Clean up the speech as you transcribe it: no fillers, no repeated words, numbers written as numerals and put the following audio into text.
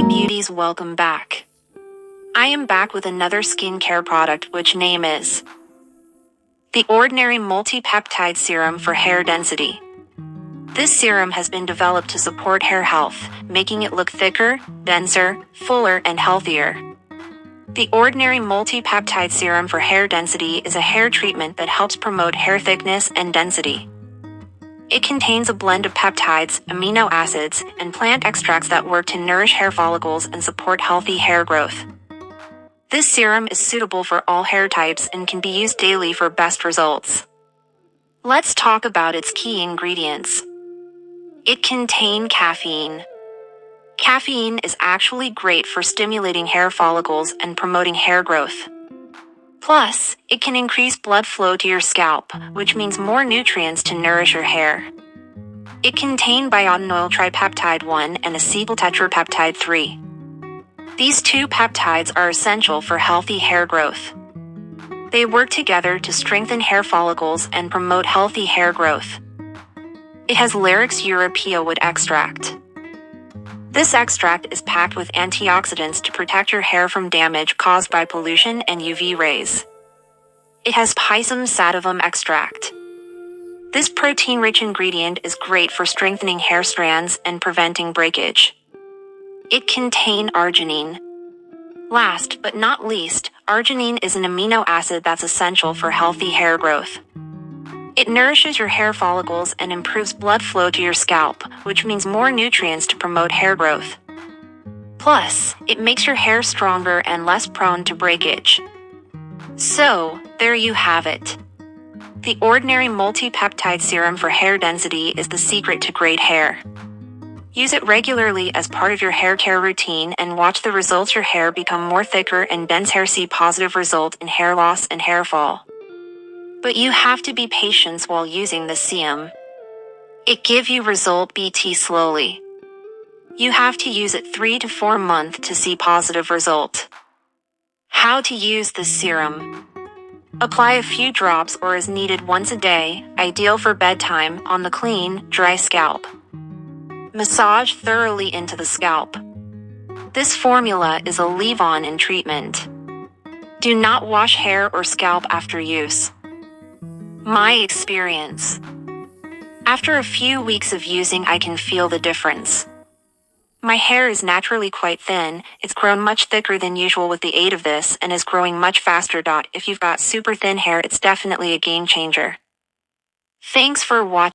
Hi beauties, welcome back. I am back with another skincare product, which name is the Ordinary Multi-Peptide Serum for Hair Density. This serum has been developed to support hair health, making it look thicker, denser, fuller, and healthier. The Ordinary Multi-Peptide Serum for Hair Density is a hair treatment that helps promote hair thickness and density. It contains a blend of peptides, amino acids, and plant extracts that work to nourish hair follicles and support healthy hair growth. This serum is suitable for all hair types and can be used daily for best results. Let's talk about its key ingredients. It contains caffeine. Caffeine is actually great for stimulating hair follicles and promoting hair growth. Plus, it can increase blood flow to your scalp, which means more nutrients to nourish your hair. It contains biotinyl tripeptide 1 and acetyl tetrapeptide 3. These two peptides are essential for healthy hair growth. They work together to strengthen hair follicles and promote healthy hair growth. It has Larix europaea wood extract. This extract is packed with antioxidants to protect your hair from damage caused by pollution and UV rays. It has Pisum sativum extract. This protein-rich ingredient is great for strengthening hair strands and preventing breakage. It contains arginine. Last but not least, arginine is an amino acid that's essential for healthy hair growth. It nourishes your hair follicles and improves blood flow to your scalp, which means more nutrients to promote hair growth. Plus, it makes your hair stronger and less prone to breakage. So, there you have it. The Ordinary Multi-Peptide Serum for Hair Density is the secret to great hair. Use it regularly as part of your hair care routine and watch the results. Your hair become more thicker and dense. Hair see positive result in hair loss and hair fall. But you have to be patient while using the serum. It give you result BT slowly. You have to use it 3 to 4 months to see positive result. How to use this serum? Apply a few drops or as needed once a day, ideal for bedtime, on the clean, dry scalp. Massage thoroughly into the scalp. This formula is a leave-on in treatment. Do not wash hair or scalp after use. My experience. After a few weeks of using, I can feel the difference. My hair is naturally quite thin. It's grown much thicker than usual with the aid of this and is growing much faster. If you've got super thin hair, it's definitely a game changer. Thanks for watching.